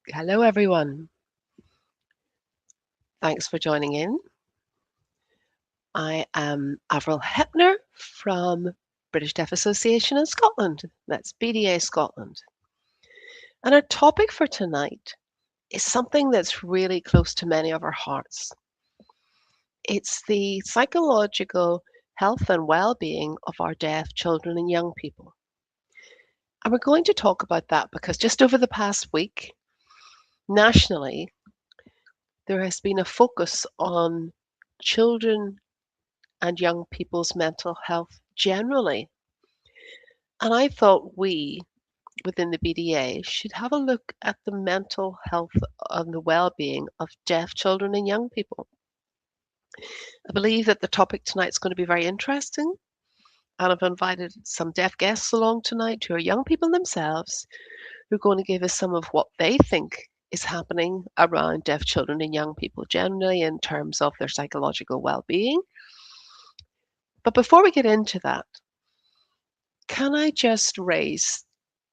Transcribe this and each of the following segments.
Hello, everyone. Thanks for joining in. I am Avril from British Deaf Association in Scotland. That's BDA Scotland. And our topic for tonight is something that's really close to many of our hearts. It's the psychological health and well-being of our deaf children and young people. And we're going to talk about that because just over the past week, nationally, there has been a focus on children and young people's mental health generally. And I thought we, within the BDA, should have a look at the mental health and the well-being of deaf children and young people. I believe that the topic tonight is going to be very interesting, and I've invited some deaf guests along tonight who are young people themselves who are going to give us some of what they think is happening around deaf children and young people generally in terms of their psychological well-being. But before we get into that, can I just raise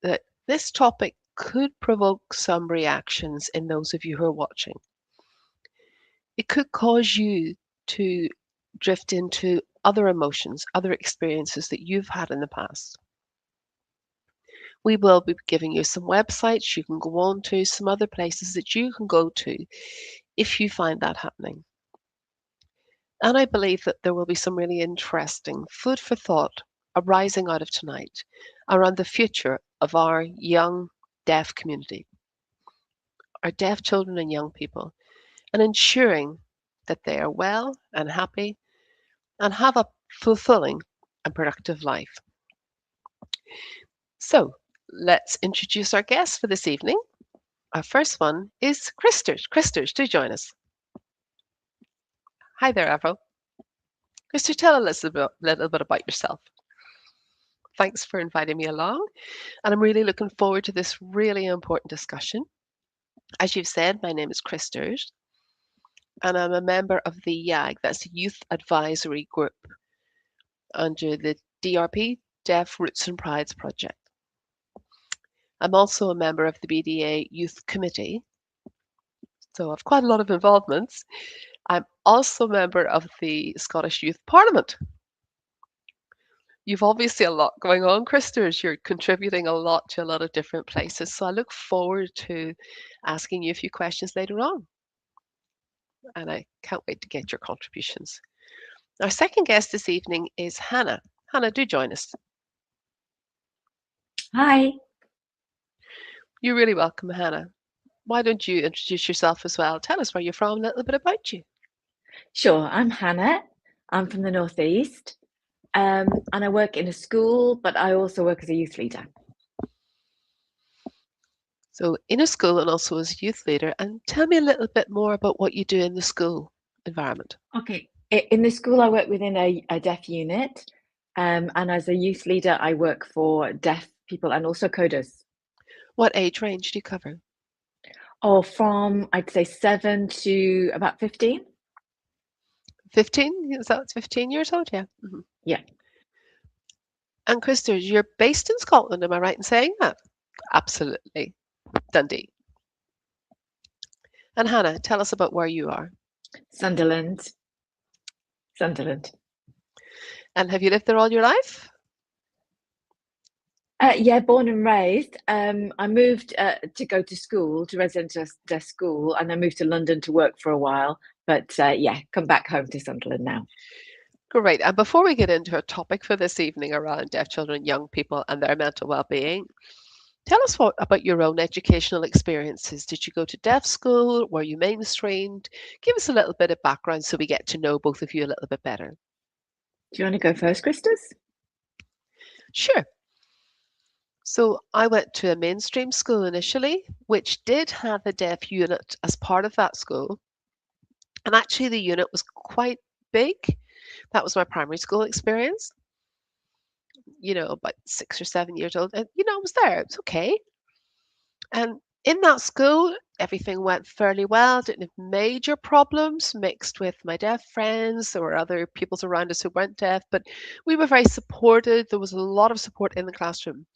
that this topic could provoke some reactions in those of you who are watching? It could cause you to drift into other emotions, other experiences that you've had in the past. We will be giving you some websites you can go on to, some other places that you can go to if you find that happening. And I believe that there will be some really interesting food for thought arising out of tonight around the future of our young deaf community, our deaf children and young people, and ensuring that they are well and happy and have a fulfilling and productive life. So let's introduce our guests for this evening. Our first one is Kristers. Kristers, do join us. Hi there, Avril. Kristers, tell us a little bit about yourself. Thanks for inviting me along. And I'm really looking forward to this really important discussion. As you've said, my name is Kristers, and I'm a member of the YAG, that's the Youth Advisory Group, under the DRP, Deaf Roots and Prides Project. I'm also a member of the BDA Youth Committee, so I've quite a lot of involvements. I'm also a member of the Scottish Youth Parliament. You've obviously a lot going on, Kristers. You're contributing a lot to a lot of different places. So I look forward to asking you a few questions later on. And I can't wait to get your contributions. Our second guest this evening is Hannah. Hannah, do join us. Hi. You're really welcome, Hannah. Why don't you introduce yourself as well? Tell us where you're from, a little bit about you. Sure, I'm Hannah. I'm from the Northeast, and I work in a school, but I also work as a youth leader. So in a school and also as a youth leader, and tell me a little bit more about what you do in the school environment. Okay. In the school, I work within a deaf unit, and as a youth leader, I work for deaf people and also coders. What age range do you cover? Or from, I'd say, 7 to about 15. 15? Is that 15 years old? Yeah. Mm-hmm. Yeah. And Kristers, you're based in Scotland, am I right in saying that? Absolutely. Dundee. And Hannah, tell us about where you are. Sunderland. Sunderland. And have you lived there all your life? Yeah, born and raised. I moved to go to school, to residential school, and I moved to London to work for a while. But yeah, come back home to Sunderland now. Great. And before we get into our topic for this evening around deaf children, young people, and their mental well-being, tell us about your own educational experiences. Did you go to deaf school? Were you mainstreamed? Give us a little bit of background so we get to know both of you a little bit better. Do you want to go first, Kristers? Sure. So I went to a mainstream school initially, which did have a deaf unit as part of that school. And actually, the unit was quite big. That was my primary school experience, about 6 or 7 years old. And, I was there. It was okay. And in that school, everything went fairly well. Didn't have major problems mixed with my deaf friends. There were other pupils around us who weren't deaf, but we were very supported. There was a lot of support in the classroom.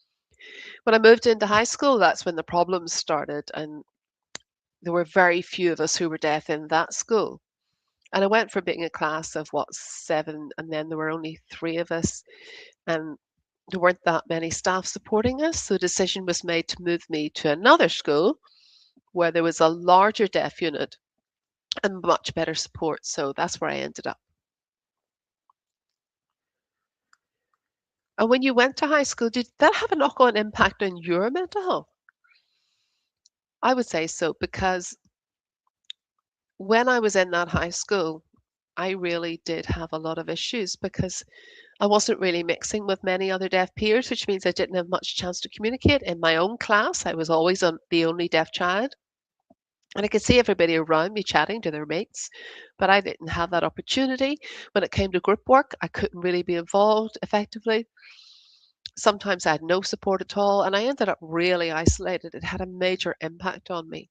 When I moved into high school, that's when the problems started. And there were very few of us who were deaf in that school. And I went from being a class of what, seven, and then there were only three of us, and there weren't that many staff supporting us. So the decision was made to move me to another school where there was a larger deaf unit and much better support. So that's where I ended up. And when you went to high school, did that have a knock-on impact on your mental health? I would say so, because when I was in that high school, I really did have a lot of issues because I wasn't really mixing with many other deaf peers, which means I didn't have much chance to communicate. In my own class, I was always the only deaf child. And I could see everybody around me chatting to their mates, but I didn't have that opportunity. When it came to group work, I couldn't really be involved effectively. Sometimes I had no support at all, and I ended up really isolated. It had a major impact on me.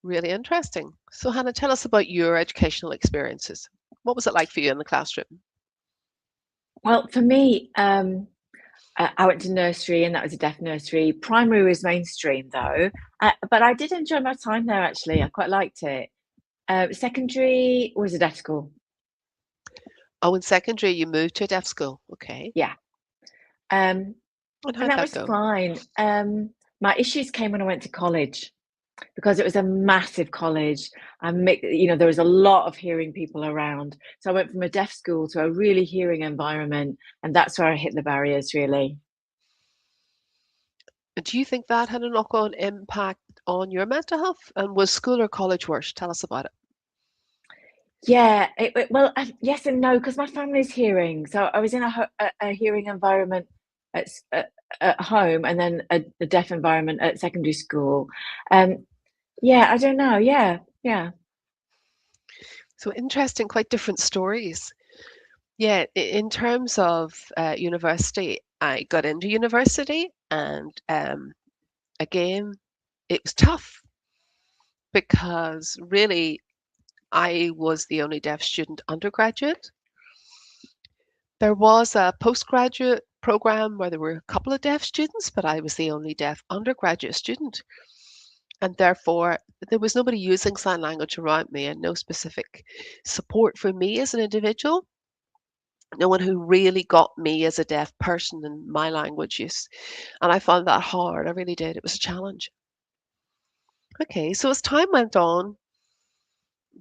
Really interesting. So, Hannah, tell us about your educational experiences. What was it like for you in the classroom? Well, for me, I went to nursery, and that was a deaf nursery. Primary was mainstream though, but I did enjoy my time there actually. I quite liked it. Secondary was a deaf school. Oh, in secondary, you moved to a deaf school. Okay. Yeah. Um, And and how'd that that was go? fine. My issues came when I went to college because it was a massive college. There was a lot of hearing people around. So I went from a deaf school to a really hearing environment, and that's where I hit the barriers really. And do you think that had a knock-on impact on your mental health? And was school or college worse? Tell us about it. Yeah, yes and no, because my family's hearing. So I was in a hearing environment at, at home, and then a deaf environment at secondary school. Um, yeah, I don't know. Yeah, yeah. So interesting, quite different stories. Yeah, in terms of university, I got into university, and again, it was tough because really I was the only deaf student undergraduate. There was a postgraduate program where there were a couple of deaf students, but I was the only deaf undergraduate student. And therefore, there was nobody using sign language around me and no specific support for me as an individual. No one who really got me as a deaf person and my language use. And I found that hard. I really did. It was a challenge. Okay, so as time went on,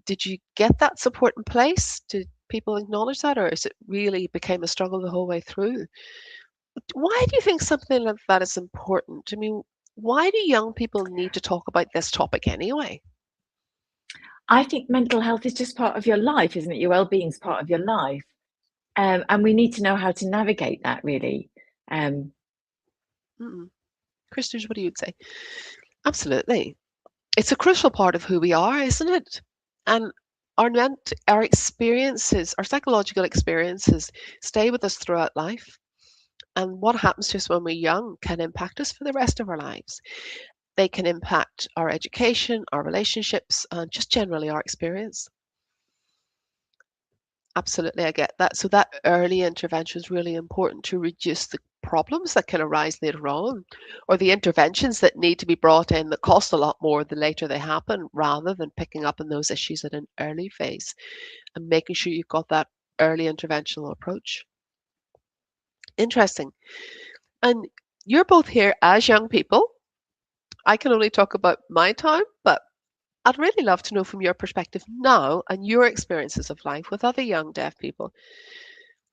did you get that support in place? Did people acknowledge that, or is it really became a struggle the whole way through? Why do you think something like that is important? I mean, why do young people need to talk about this topic anyway? I think mental health is just part of your life, isn't it? Your well-being is part of your life, and we need to know how to navigate that. Really, um, Mm-mm. Kristers, what do you say? Absolutely. It's a crucial part of who we are, isn't it? And our experiences, our psychological experiences, stay with us throughout life. And what happens to us when we're young can impact us for the rest of our lives. They can impact our education, our relationships, and just generally our experience. Absolutely, I get that. So that early intervention is really important to reduce the problems that can arise later on, or the interventions that need to be brought in that cost a lot more the later they happen, rather than picking up on those issues at an early phase and making sure you've got that early interventional approach. Interesting. And you're both here as young people. I can only talk about my time, but I'd really love to know from your perspective now and your experiences of life with other young deaf people.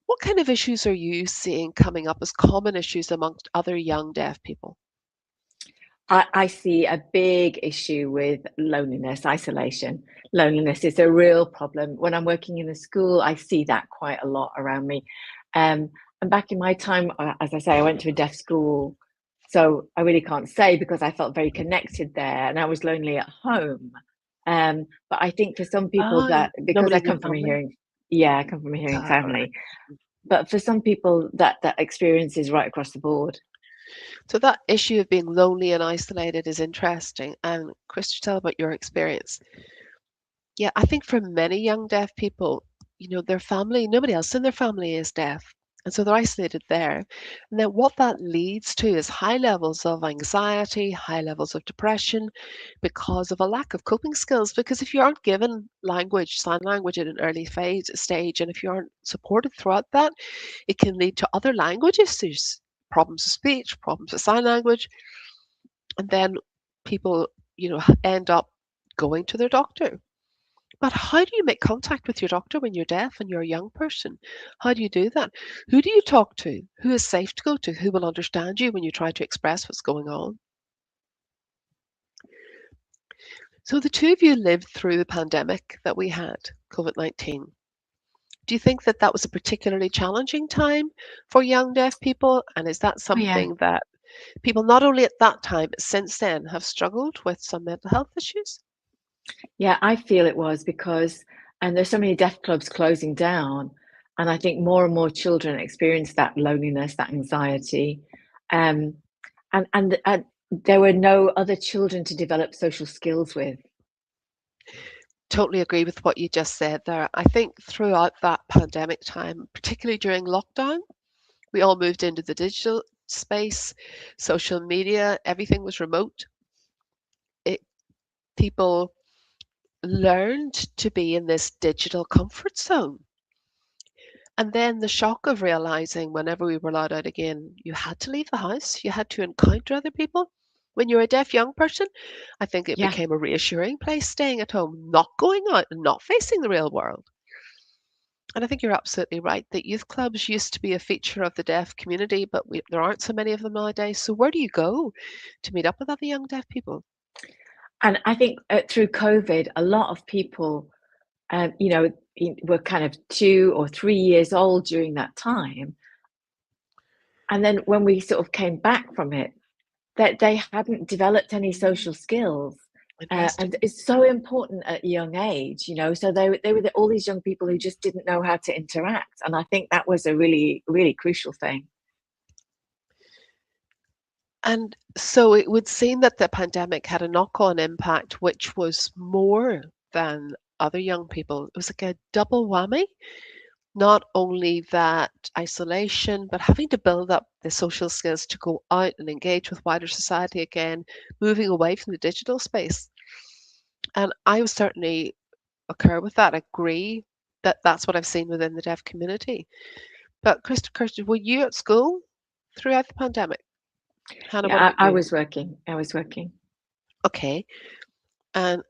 What kind of issues are you seeing coming up as common issues amongst other young deaf people? I see a big issue with loneliness, isolation. Loneliness is a real problem. When I'm working in a school, I see that quite a lot around me. And back in my time, as I say, I went to a deaf school. So I really can't say because I felt very connected there and I was lonely at home. But I think for some people Ah, that, because nobody I in your come from a family? hearing, yeah, I come from a hearing Ah, right. family. But for some people that experience is right across the board. So that issue of being lonely and isolated is interesting. And Chris, tell about your experience. Yeah, I think for many young deaf people, their family, nobody else in their family is deaf. And so they're isolated there. And then what that leads to is high levels of anxiety, high levels of depression because of a lack of coping skills. Because if you aren't given language, sign language at an early phase stage, and if you aren't supported throughout that, it can lead to other language issues, problems of speech, problems of sign language, and then people, end up going to their doctor. But how do you make contact with your doctor when you're deaf and you're a young person? How do you do that? Who do you talk to? Who is safe to go to? Who will understand you when you try to express what's going on? So the two of you lived through the pandemic that we had, COVID-19. Do you think that that was a particularly challenging time for young deaf people? And is that Oh yeah. something that people not only at that time, but since then have struggled with some mental health issues? Yeah, I feel it was because, and there's so many deaf clubs closing down, and I think more and more children experience that loneliness, that anxiety, um, and there were no other children to develop social skills with. Totally agree with what you just said there. I think throughout that pandemic time, particularly during lockdown, we all moved into the digital space, social media, everything was remote. It, people learned to be in this digital comfort zone. And then the shock of realizing whenever we were allowed out again, you had to leave the house, you had to encounter other people. When you're a deaf young person, I think it Yeah. became a reassuring place staying at home, not going out and not facing the real world. And I think you're absolutely right that youth clubs used to be a feature of the deaf community, but there aren't so many of them nowadays. So where do you go to meet up with other young deaf people? And I think through COVID, a lot of people, you know, were kind of 2 or 3 years old during that time. And then when we sort of came back from it, that they hadn't developed any social skills. And Interesting. it's so important at a young age, you know. So they were all these young people who just didn't know how to interact. And I think that was a really, really crucial thing. And so it would seem that the pandemic had a knock-on impact, which was more than other young people. It was like a double whammy. Not only that isolation, but having to build up the social skills to go out and engage with wider society again, moving away from the digital space. And I would certainly occur with that, agree that that's what I've seen within the deaf community. But Kirsten, were you at school throughout the pandemic? Hannah, what Yeah, about I you? was working. I was working. Okay. And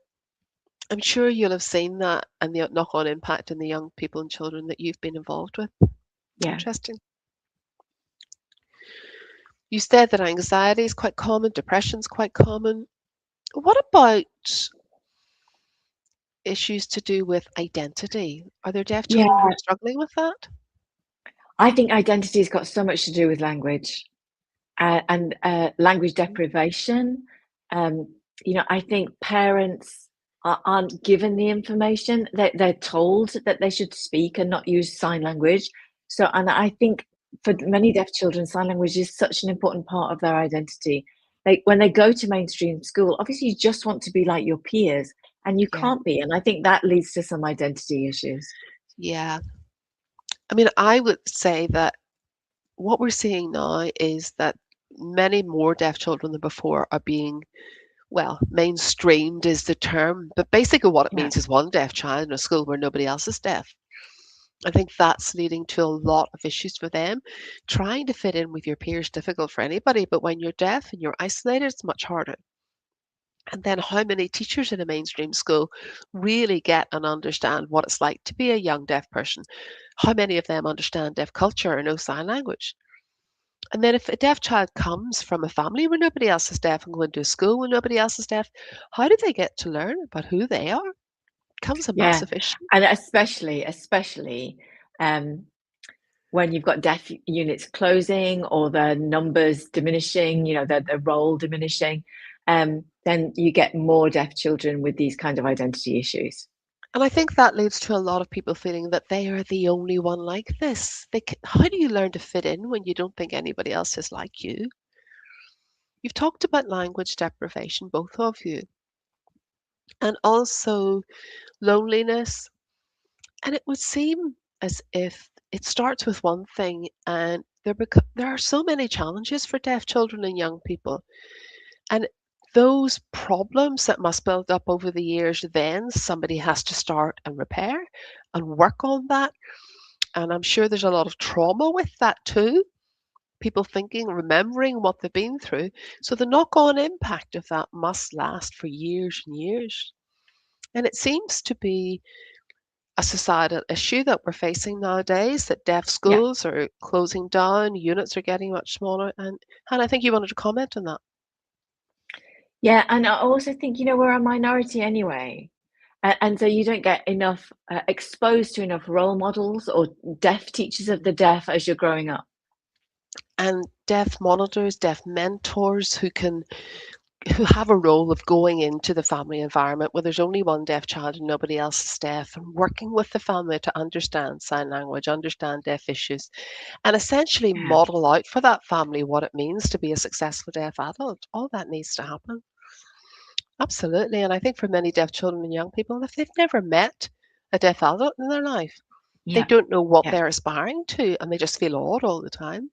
I'm sure you'll have seen that and the knock-on impact in the young people and children that you've been involved with. Yeah. Interesting. You said that anxiety is quite common, depression is quite common. What about issues to do with identity? Are there deaf Yeah. children who are struggling with that? I think identity's got so much to do with language. And language deprivation. Um, you know, I think parents aren't given the information. They're told that they should speak and not use sign language. So, and I think for many deaf children, sign language is such an important part of their identity. Like when they go to mainstream school, obviously you just want to be like your peers, and you Yeah. can't be. And I think that leads to some identity issues. Yeah. I mean, I would say that what we're seeing now is that many more deaf children than before are being, well, mainstreamed is the term, but basically what it Yeah. means is one deaf child in a school where nobody else is deaf. I think that's leading to a lot of issues for them. Trying to fit in with your peers is difficult for anybody, but when you're deaf and you're isolated, it's much harder. And then how many teachers in a mainstream school really get and understand what it's like to be a young deaf person? How many of them understand deaf culture or know sign language? And then if a deaf child comes from a family where nobody else is deaf and going to a school where nobody else is deaf, how do they get to learn about who they are? Becomes a Yeah. massive issue. And especially um, when you've got deaf units closing or the numbers diminishing, you know, the role diminishing, then you get more deaf children with these kind of identity issues. And I think that leads to a lot of people feeling that they are the only one like this. How do you learn to fit in when you don't think anybody else is like you? You've talked about language deprivation, both of you, and also loneliness. And it would seem as if it starts with one thing, and there are so many challenges for deaf children and young people. And those problems that must build up over the years, then somebody has to start and repair and work on that. And I'm sure there's a lot of trauma with that too. People thinking, remembering what they've been through. So the knock on impact of that must last for years and years. And it seems to be a societal issue that we're facing nowadays, that deaf Yeah. schools are closing down, units are getting much smaller. And Hannah, I think you wanted to comment on that. Yeah, and I also think, we're a minority anyway. And so you don't get enough exposed to enough role models or deaf teachers of the deaf as you're growing up. And deaf monitors, deaf mentors who have a role of going into the family environment where there's only one deaf child and nobody else is deaf, and working with the family to understand sign language, understand deaf issues, and essentially Yeah. model out for that family what it means to be a successful deaf adult. All that needs to happen. Absolutely. And I think for many deaf children and young people, if they've never met a deaf adult in their life, they Yeah. don't know what Yeah. they're aspiring to and they just feel odd all the time.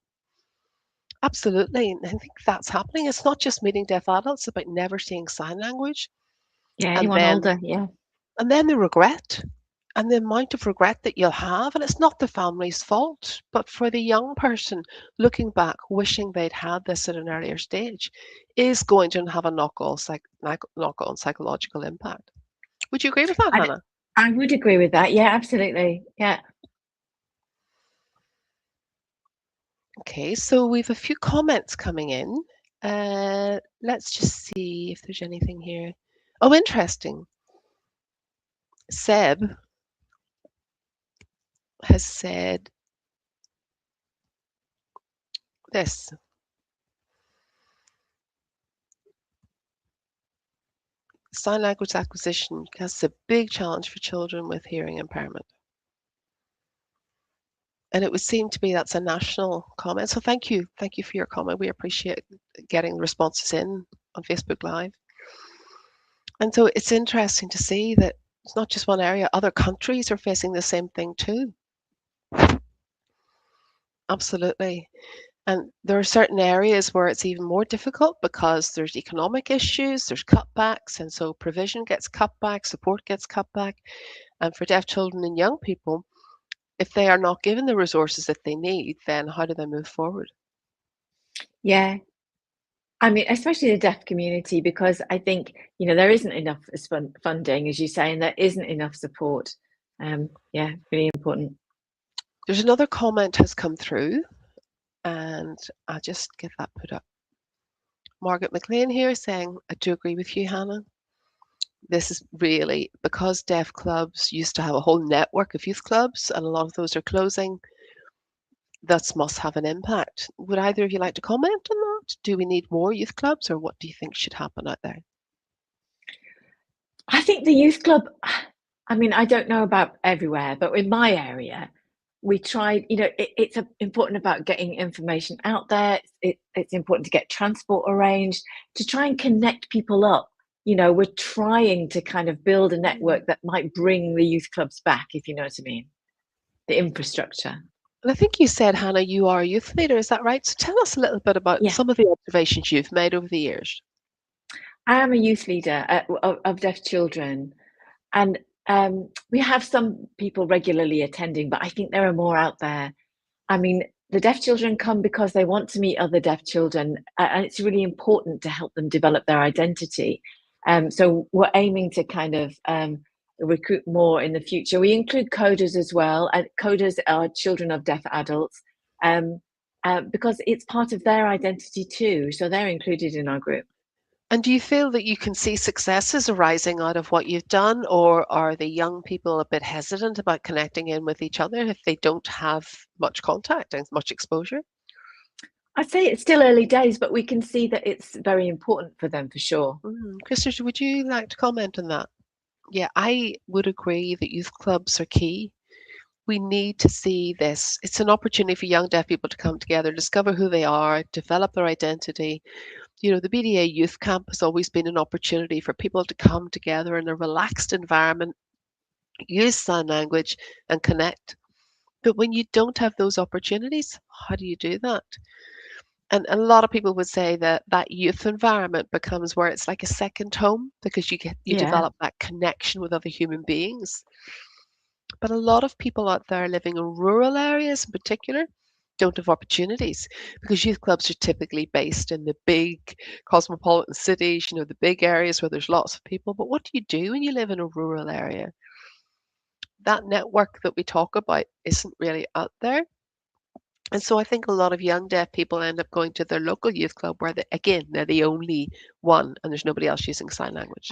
Absolutely. And I think that's happening. It's not just meeting deaf adults, it's about never seeing sign language. Yeah. And Anyone then older. Yeah. and then the regret and the amount of regret that you'll have. And it's not the family's fault, but for the young person looking back, wishing they'd had this at an earlier stage, is going to have a knock-on psychological impact. Would you agree with that, I, Hannah? I would agree with that. Yeah, absolutely. Yeah. Okay, so we've a few comments coming in. Let's just see if there's anything here. Oh, interesting. Seb has said this. Sign language acquisition is a big challenge for children with hearing impairment. And it would seem to be that's a national comment. So thank you. Thank you for your comment. We appreciate getting responses in on Facebook Live. And so it's interesting to see that it's not just one area, other countries are facing the same thing too. Absolutely. And there are certain areas where it's even more difficult because there's economic issues, there's cutbacks, and so provision gets cut back, support gets cut back. And for deaf children and young people, if they are not given the resources that they need, then how do they move forward? Yeah. I mean, especially the deaf community, because I think, there isn't enough funding, as you say, and there isn't enough support. Yeah, really important. There's another comment has come through, and I'll just get that put up. Margaret McLean here saying, I do agree with you, Hannah. This is really because deaf clubs used to have a whole network of youth clubs, and a lot of those are closing. That must have an impact. Would either of you like to comment on that? Do we need more youth clubs, or what do you think should happen out there? I think the youth club, I mean, I don't know about everywhere, but in my area, we tried, it's important about getting information out there. It's important to get transport arranged, to try and connect people up. We're trying to kind of build a network that might bring the youth clubs back, if you know what I mean, the infrastructure. And I think you said, Hannah, you are a youth leader. Is that right? So tell us a little bit about Yeah, some of the observations you've made over the years. I am a youth leader of deaf children. And we have some people regularly attending, but I think there are more out there. I mean, the deaf children come because they want to meet other deaf children, and it's really important to help them develop their identity. So we're aiming to kind of recruit more in the future. We include coders as well, and coders are children of deaf adults, because it's part of their identity too. So they're included in our group. And do you feel that you can see successes arising out of what you've done, or are the young people a bit hesitant about connecting in with each other if they don't have much contact and much exposure? I'd say it's still early days, but we can see that it's very important for them for sure. Kristers, would you like to comment on that? Yeah, I would agree that youth clubs are key. We need to see this. It's an opportunity for young deaf people to come together, discover who they are, develop their identity. The BDA Youth Camp has always been an opportunity for people to come together in a relaxed environment, use sign language, and connect. But when you don't have those opportunities, how do you do that? And a lot of people would say that that youth environment becomes where it's like a second home because you Yeah. develop that connection with other human beings. But a lot of people out there living in rural areas in particular don't have opportunities because youth clubs are typically based in the big cosmopolitan cities, the big areas where there's lots of people. But what do you do when you live in a rural area? That network that we talk about isn't really out there. And so I think a lot of young deaf people end up going to their local youth club where, again, they're the only one and there's nobody else using sign language.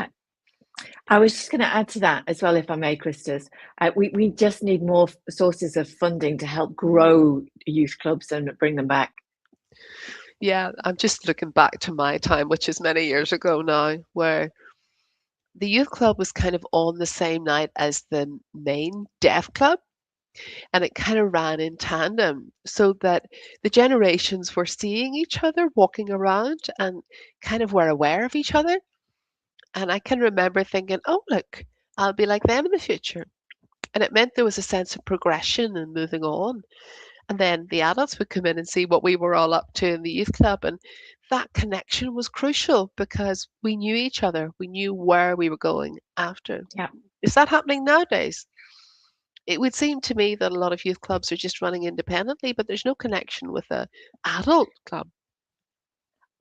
I was just going to add to that as well, if I may, Kristers. We just need more sources of funding to help grow youth clubs and bring them back. Yeah, I'm just looking back to my time, which is many years ago now, where the youth club was kind of on the same night as the main deaf club, and it kind of ran in tandem so that the generations were seeing each other walking around and kind of were aware of each other. And I can remember thinking, oh, look, I'll be like them in the future. And it meant there was a sense of progression and moving on. And then the adults would come in and see what we were all up to in the youth club. And that connection was crucial because we knew each other. We knew where we were going after. Yeah. Is that happening nowadays? It would seem to me that a lot of youth clubs are just running independently, but there's no connection with a adult club.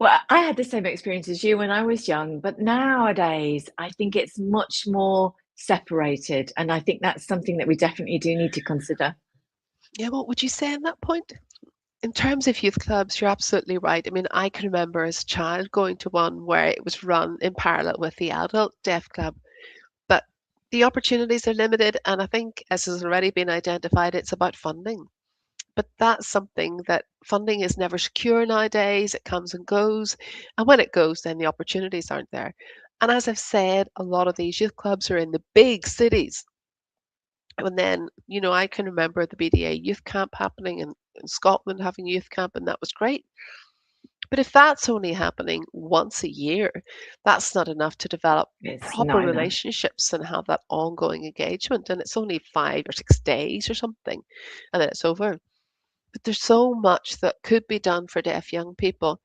Well, I had the same experience as you when I was young, but nowadays I think it's much more separated. And I think that's something that we definitely do need to consider. Yeah, what would you say on that point? In terms of youth clubs, you're absolutely right. I mean, I can remember as a child going to one where it was run in parallel with the adult deaf club, but the opportunities are limited, and I think, as has already been identified, it's about funding. But that's something that funding is never secure nowadays. It comes and goes, and when it goes, then the opportunities aren't there. And as I've said, a lot of these youth clubs are in the big cities. And then, I can remember the BDA youth camp happening in Scotland, having youth camp, and that was great. But if that's only happening once a year, that's not enough to develop It's proper not enough. relationships and have that ongoing engagement. And it's only 5 or 6 days or something, and then it's over. But there's so much that could be done for deaf young people.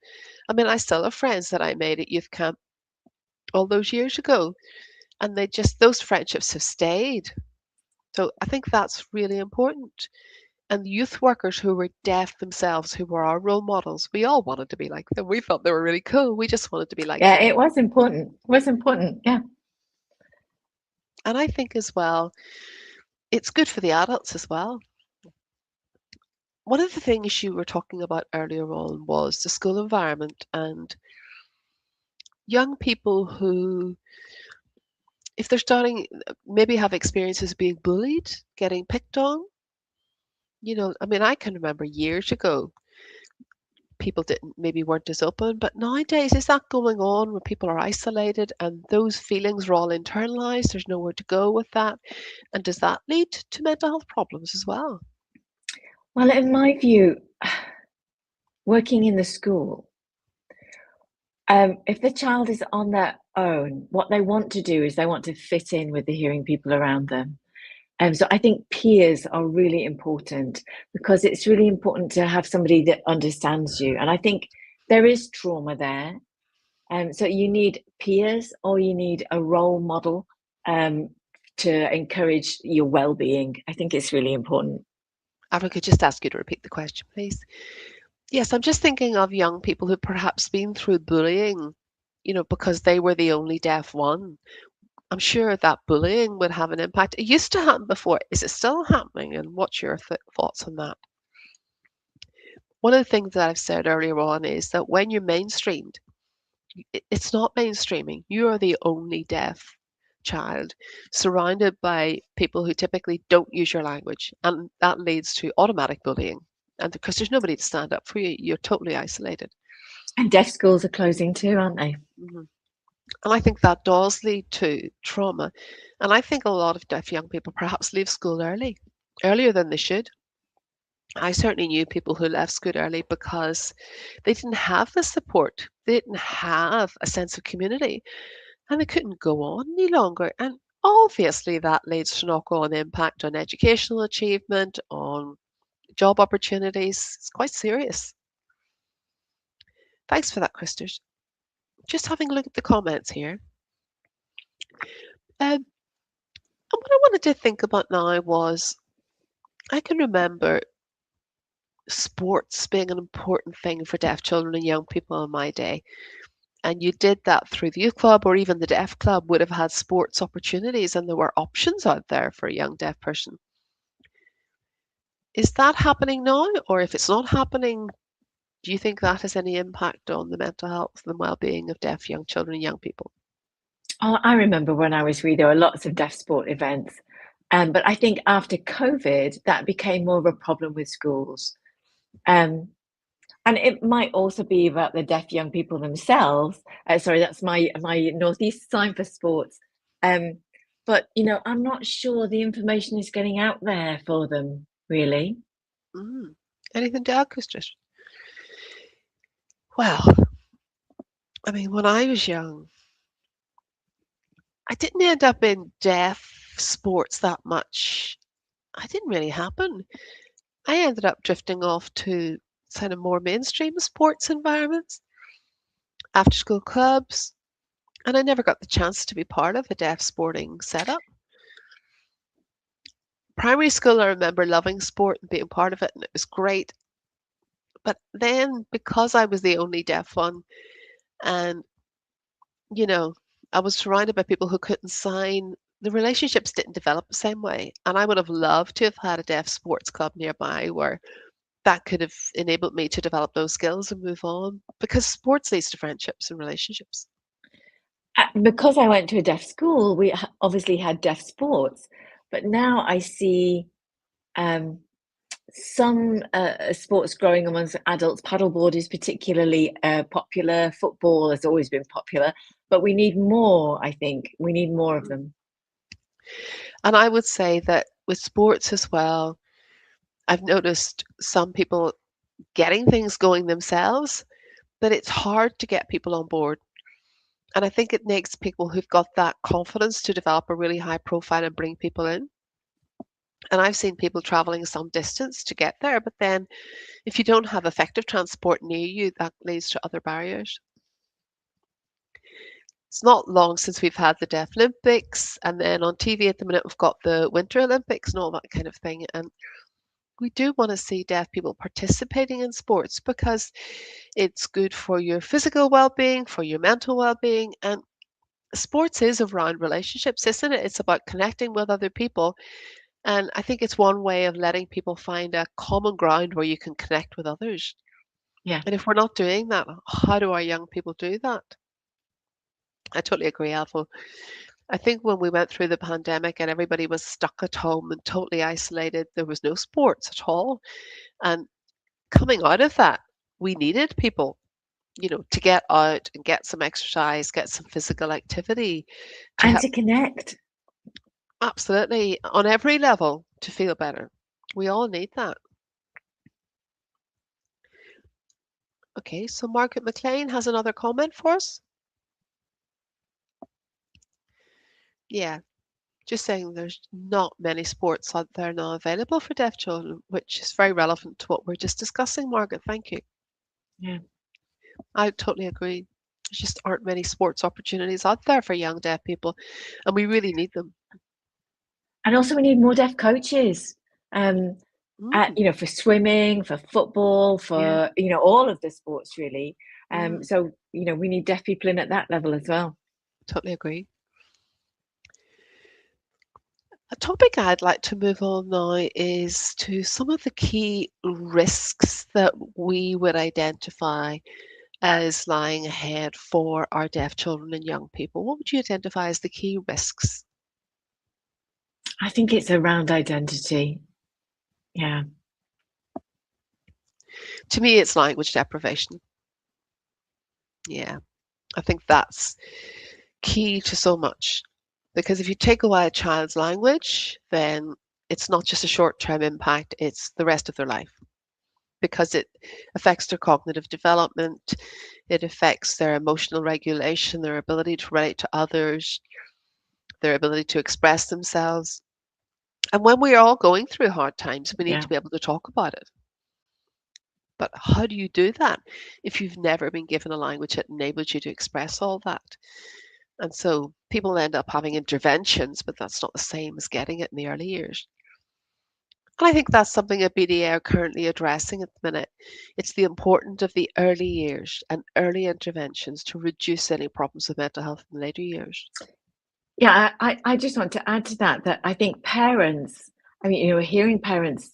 I mean, I still have friends that I made at youth camp all those years ago, and those friendships have stayed. So I think that's really important. And youth workers who were deaf themselves, who were our role models, we all wanted to be like them. We thought they were really cool. We just wanted to be like Yeah, them. it was important. It was important. Yeah. And I think as well, it's good for the adults as well. One of the things you were talking about earlier on was the school environment and young people who, if they're starting, maybe have experiences of being bullied, getting picked on. I mean, I can remember years ago people didn't maybe weren't as open, but nowadays is that going on where people are isolated and those feelings are all internalized? There's nowhere to go with that, and does that lead to mental health problems as well? Well, in my view, working in the school, if the child is on their own, what they want to do is they want to fit in with the hearing people around them. So I think peers are really important because it's really important to have somebody that understands you. And I think there is trauma there. So you need peers or you need a role model um, to encourage your well-being. I think it's really important. Avril, could just ask you to repeat the question, please? Yes, I'm just thinking of young people who perhaps been through bullying, because they were the only deaf one. I'm sure that bullying would have an impact. It used to happen before. Is it still happening? And what's your thoughts on that? One of the things that I've said earlier on is that when you're mainstreamed, it's not mainstreaming. You are the only deaf child surrounded by people who typically don't use your language, and that leads to automatic bullying. And because there's nobody to stand up for you, you're totally isolated. And deaf schools are closing too, aren't they? Mhm. And I think that does lead to trauma. And I think a lot of deaf young people perhaps leave school earlier than they should. I certainly knew people who left school early because they didn't have the support. They didn't have a sense of community and they couldn't go on any longer. And Obviously, that leads to knock-on impact on educational achievement, on job opportunities. It's quite serious. Thanks for that, Kristers. Just having a look at the comments here. And what I wanted to think about now was I can remember sports being an important thing for deaf children and young people in my day. And you did that through the youth club, or even the deaf club would have had sports opportunities, and there were options out there for a young deaf person. Is that happening now? Or if it's not happening, do you think that has any impact on the mental health and well-being of deaf young children and young people? Oh, I remember when I was wee, there were lots of deaf sport events. But I think after COVID, that became more of a problem with schools. Um, and it might also be about the deaf young people themselves. Sorry, that's my northeast sign for sports. Um, but I'm not sure the information is getting out there for them, really. Mm. Anything to add, Kristers? Well, I mean, when I was young, I didn't end up in deaf sports that much. It didn't really happen. I ended up drifting off to kind of more mainstream sports environments, after school clubs, and I never got the chance to be part of a deaf sporting setup. Primary school, I remember loving sport and being part of it, and it was great. But then, because I was the only deaf one, and you know, I was surrounded by people who couldn't sign, the relationships didn't develop the same way. And I would have loved to have had a deaf sports club nearby where that could have enabled me to develop those skills and move on, because sports leads to friendships and relationships. Because I went to a deaf school, we obviously had deaf sports, but now I see um, some sports growing amongst adults. Paddleboard is particularly popular. Football has always been popular, but we need more. I think we need more of Mm. them. And I would say that with sports as well, I've noticed some people getting things going themselves, but it's hard to get people on board. And I think it makes people who've got that confidence to develop a really high profile and bring people in. And I've seen people traveling some distance to get there, but then if you don't have effective transport near you, that leads to other barriers. It's not long since we've had the Deaf Olympics, and then on TV at the minute we've got the Winter Olympics and all that kind of thing. And we do want to see deaf people participating in sports because it's good for your physical well-being, for your mental well-being, and sports is around relationships, isn't it? It's about connecting with other people. And I think it's one way of letting people find a common ground where you can connect with others. Yeah, And if we're not doing that, how do our young people do that? I totally agree, Avril. I think when we went through the pandemic and everybody was stuck at home and totally isolated, there was no sports at all. And coming out of that, we needed people, to get out and get some exercise, get some physical activity to and help to connect. absolutely on every level to feel better. We all need that. Okay, so Margaret McLean has another comment for us. Yeah, just saying there's not many sports out there now available for deaf children, which is very relevant to what we're just discussing, Margaret. Thank you. Yeah, I totally agree. There just aren't many sports opportunities out there for young deaf people, and we really need them. and also we need more deaf coaches. Um, Mm, for swimming, for football, yeah, for all of the sports really. mm, So we need deaf people in at that level as well. totally agree. A topic I'd like to move on now is to some of the key risks that we would identify as lying ahead for our deaf children and young people. What would you identify as the key risks? I think it's around identity. Yeah. To me, it's language deprivation. Yeah, I think that's key to so much. Because if you take away a child's language, then it's not just a short-term impact, it's the rest of their life. Because it affects their cognitive development, it affects their emotional regulation, their ability to relate to others, their ability to express themselves. And when we are all going through hard times, we need Yeah. to be able to talk about it. But how do you do that if you've never been given a language that enables you to express all that? And so people end up having interventions, but that's not the same as getting it in the early years. And I think that's something that BDA are currently addressing at the minute. It's the importance of the early years and early interventions to reduce any problems with mental health in the later years. Yeah, I just want to add to that, that I think parents, I mean, hearing parents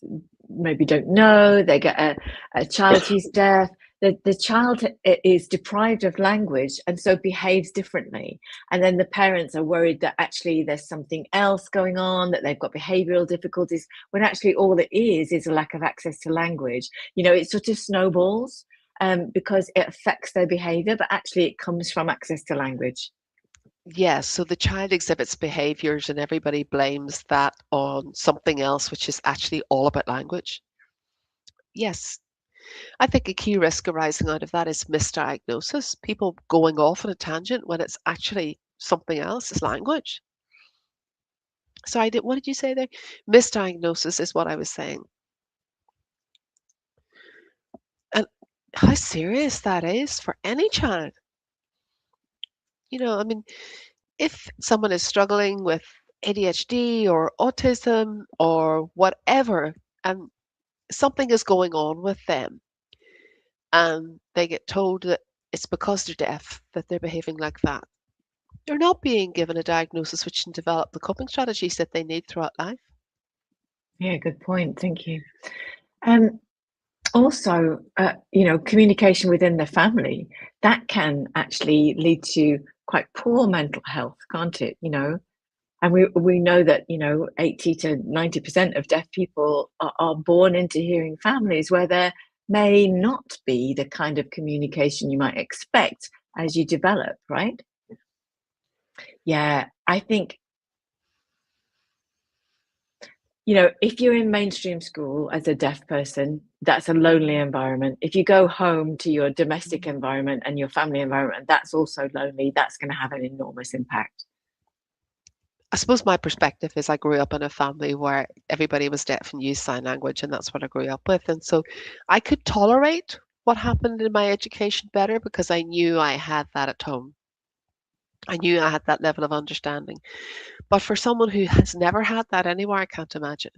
maybe don't know, they get a child who's deaf, the child is deprived of language and so behaves differently. And then the parents are worried that actually there's something else going on, that they've got behavioral difficulties, when actually all it is a lack of access to language. It sort of snowballs because it affects their behavior, but actually it comes from access to language. Yes, so the child exhibits behaviors and everybody blames that on something else, which is actually all about language. Yes, I think a key risk arising out of that is misdiagnosis, people going off on a tangent when it's actually something else, is language. So what did you say there? Misdiagnosis is what I was saying. And how serious that is for any child. I mean, if someone is struggling with ADHD or autism or whatever, and something is going on with them, and they get told that it's because they're deaf that they're behaving like that, they're not being given a diagnosis which can develop the coping strategies that they need throughout life. Yeah, good point. Thank you. Also, communication within the family, that can actually lead to quite poor mental health, can't it? And we know that 80 to 90% of deaf people are born into hearing families where there may not be the kind of communication you might expect as you develop, right? Yeah, I think if you're in mainstream school as a deaf person, that's a lonely environment. If you go home to your domestic environment and your family environment, that's also lonely. That's going to have an enormous impact. I suppose my perspective is I grew up in a family where everybody was deaf and used sign language, and that's what I grew up with. And so I could tolerate what happened in my education better because I knew I had that at home. I knew I had that level of understanding. But for someone who has never had that anywhere, I can't imagine.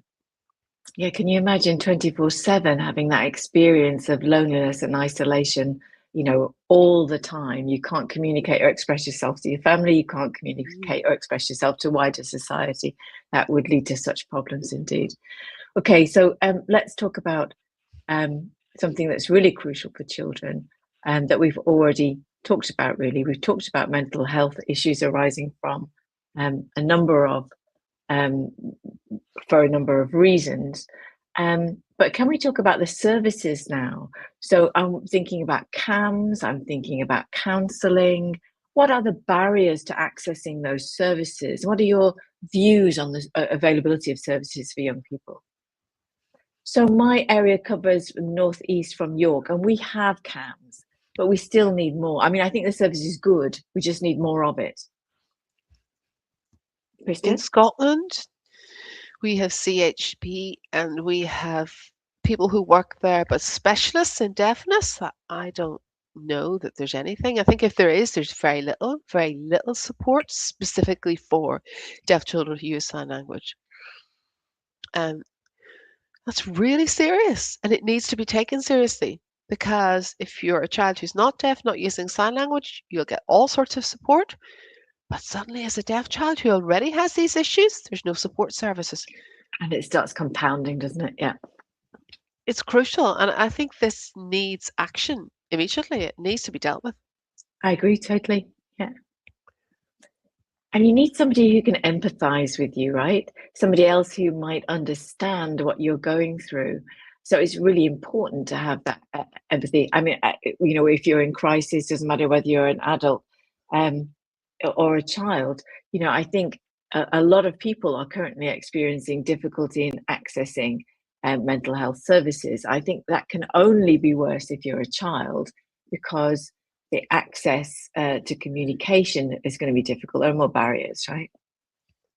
Yeah, can you imagine 24/7 having that experience of loneliness and isolation, all the time? You can't communicate or express yourself to your family, you can't communicate or express yourself to wider society. That would lead to such problems indeed. Okay, so let's talk about something that's really crucial for children and that we've already talked about, really. We've talked about mental health issues arising from a number of for a number of reasons. But can we talk about the services now? So I'm thinking about CAMS, I'm thinking about counselling. What are the barriers to accessing those services? What are your views on the availability of services for young people? So my area covers northeast from York, and we have CAMS, but we still need more. I mean, I think the service is good. We just need more of it. In Kristers? Scotland, we have CHP and we have people who work there, but specialists in deafness, I don't know that there's anything. I think if there is, there's very little support specifically for deaf children who use sign language. And that's really serious and it needs to be taken seriously because if you're a child who's not deaf, not using sign language, you'll get all sorts of support. But suddenly, as a deaf child who already has these issues, there's no support services. And it starts compounding, doesn't it? Yeah. It's crucial, and I think this needs action immediately. It needs to be dealt with. I agree totally. Yeah. And you need somebody who can empathize with you, right? Somebody else who might understand what you're going through. So it's really important to have that empathy. I mean, if you're in crisis, doesn't matter whether you're an adult um, or a child. I think a lot of people are currently experiencing difficulty in accessing mental health services. I think that can only be worse if you're a child because the access to communication is going to be difficult. There are more barriers, right?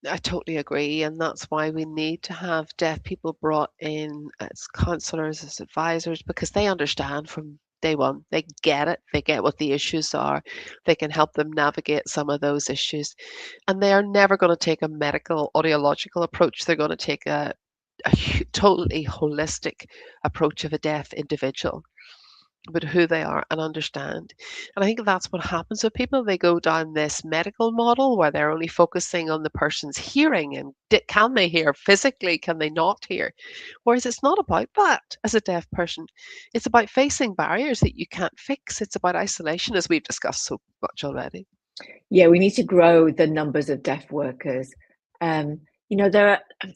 I totally agree, and that's why we need to have deaf people brought in as counselors, as advisors, because they understand from day one. They get it. They get what the issues are. They can help them navigate some of those issues, and they are never going to take a medical audiological approach. They're going to take a totally holistic approach of a deaf individual, about who they are and understand. And I think that's what happens with people. They go down this medical model where they're only focusing on the person's hearing and can they hear physically, can they not hear? Whereas it's not about that as a deaf person. It's about facing barriers that you can't fix. It's about isolation, as we've discussed so much already. Yeah, we need to grow the numbers of deaf workers.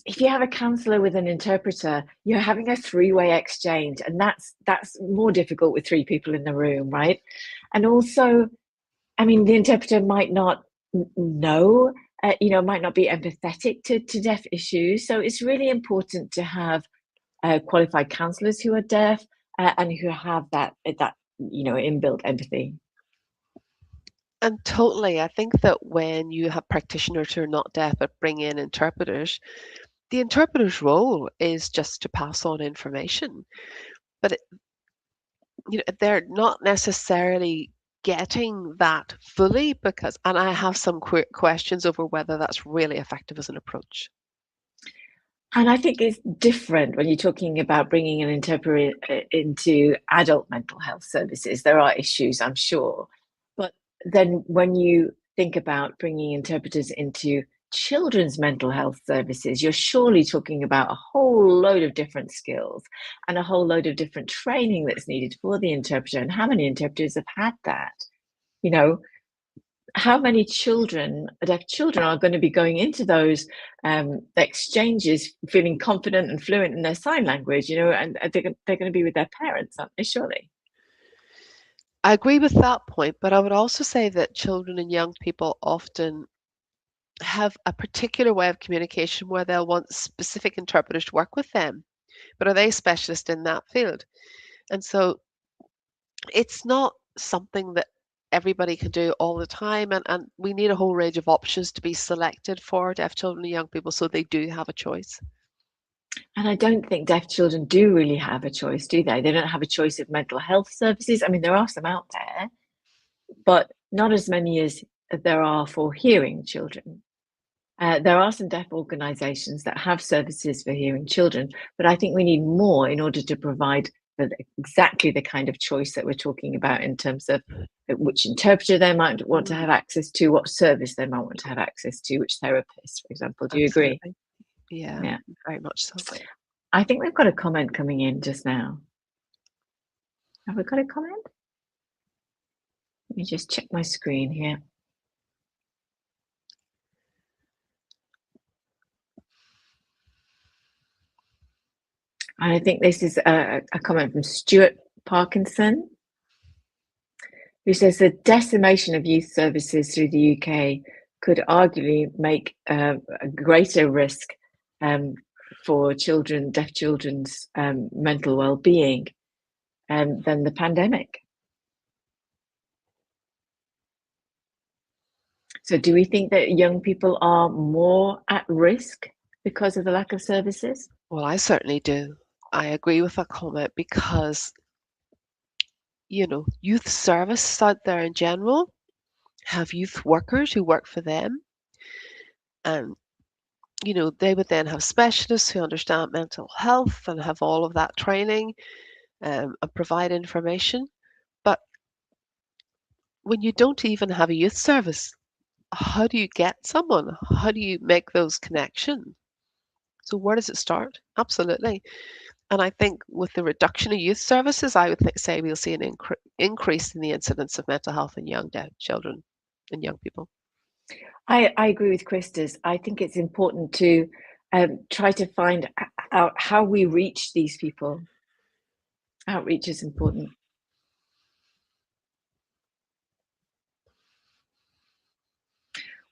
If you have a counsellor with an interpreter, you're having a three-way exchange, and that's more difficult with three people in the room, right? And also, I mean, the interpreter might not know, might not be empathetic to deaf issues. So it's really important to have qualified counsellors who are deaf and who have that inbuilt empathy. And totally, I think that when you have practitioners who are not deaf but bring in interpreters, the interpreter's role is just to pass on information. But they're not necessarily getting that fully and I have some questions over whether that's really effective as an approach. And I think it's different when you're talking about bringing an interpreter into adult mental health services. There are issues, I'm sure. But then when you think about bringing interpreters into children's mental health services, you're surely talking about a whole load of different skills and a whole load of different training that's needed for the interpreter. And how many interpreters have had that? How many deaf children are going to be going into those exchanges feeling confident and fluent in their sign language, and they're going to be with their parents, aren't they, surely? I agree with that point, but I would also say that children and young people often have a particular way of communication where they'll want specific interpreters to work with them. But are they specialists in that field? And so it's not something that everybody can do all the time. And we need a whole range of options to be selected for deaf children and young people so they do have a choice. And I don't think deaf children do really have a choice, do they? They don't have a choice of mental health services. I mean, there are some out there, but not as many as there are for hearing children. There are some deaf organisations that have services for hearing children, but I think we need more in order to provide exactly the kind of choice that we're talking about in terms of which interpreter they might want to have access to, what service they might want to have access to, which therapist, for example. Do you agree? Absolutely. Yeah, very much so. I think we've got a comment coming in just now. Have we got a comment? Let me just check my screen here. And I think this is a comment from Stuart Parkinson, who says the decimation of youth services through the UK could arguably make a greater risk for deaf children's mental well-being than the pandemic. So do we think that young people are more at risk because of the lack of services? Well, I certainly do. I agree with that comment because, youth services out there in general have youth workers who work for them. And, they would then have specialists who understand mental health and have all of that training and provide information. But when you don't even have a youth service, how do you get someone? How do you make those connections? So where does it start? Absolutely. And I think with the reduction of youth services, I would say we'll see an increase in the incidence of mental health in young children and young people. I agree with Kristers. I think it's important to try to find out how we reach these people. Outreach is important.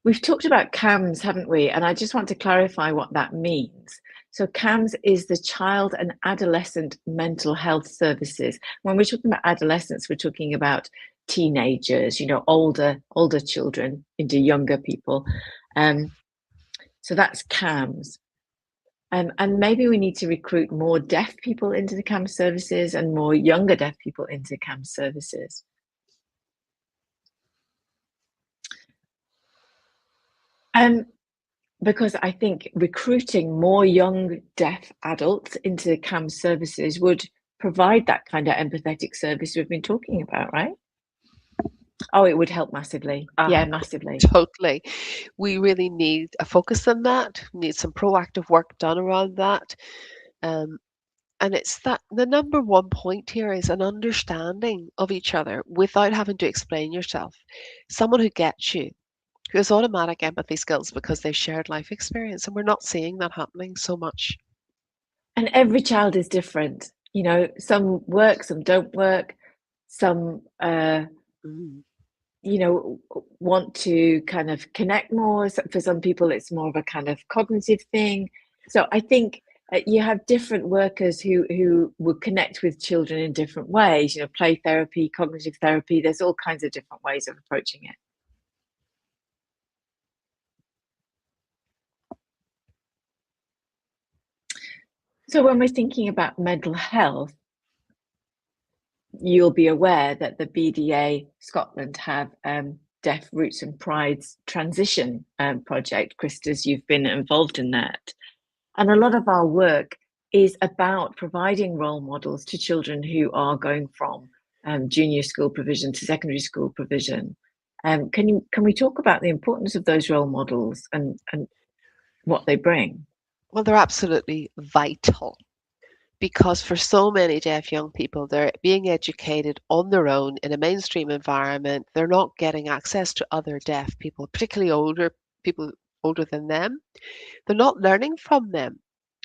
We've talked about CAMS, haven't we? And I just want to clarify what that means. So CAMS is the Child and Adolescent Mental Health Services. When we're talking about adolescents, we're talking about teenagers, older children into younger people. So that's CAMS. And maybe we need to recruit more deaf people into the CAMS services and more younger deaf people into CAMS services. Because I think recruiting more young deaf adults into the CAMS services would provide that kind of empathetic service we've been talking about, right? Oh, it would help massively. Yeah, massively. Totally. We really need a focus on that. We need some proactive work done around that. Um, and it's that the number one point here is an understanding of each other without having to explain yourself. Someone who gets you, who has automatic empathy skills because they've shared life experience. And we're not seeing that happening so much. And every child is different. You know, some work, some don't work, some you know, want to kind of connect more. For some people, it's more of a kind of cognitive thing. So I think you have different workers who will connect with children in different ways. You know, play therapy, cognitive therapy. There's all kinds of different ways of approaching it. So when we're thinking about mental health, you'll be aware that the BDA Scotland have Deaf Roots and Pride's transition project. Kristers, you've been involved in that. And a lot of our work is about providing role models to children who are going from junior school provision to secondary school provision. Can we talk about the importance of those role models and what they bring? Well, they're absolutely vital because for so many deaf young people, they're being educated on their own in a mainstream environment. They're not getting access to other deaf people, particularly older people older than them. They're not learning from them.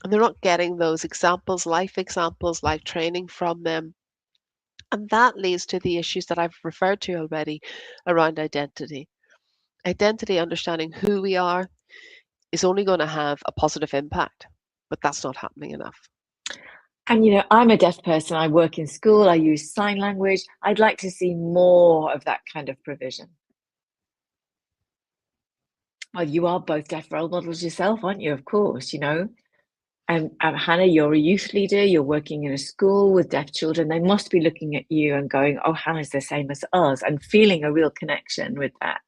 And they're not getting those examples, life training from them. And that leads to the issues that I've referred to already around identity. Identity, understanding who we are, is only going to have a positive impact, but that's not happening enough. And, you know, I'm a deaf person. I work in school. I use sign language. I'd like to see more of that kind of provision. Well, you are both deaf role models yourself, aren't you? Of course, you know. And Hannah, you're a youth leader. You're working in a school with deaf children. They must be looking at you and going, "Oh, Hannah's the same as us," and feeling a real connection with that.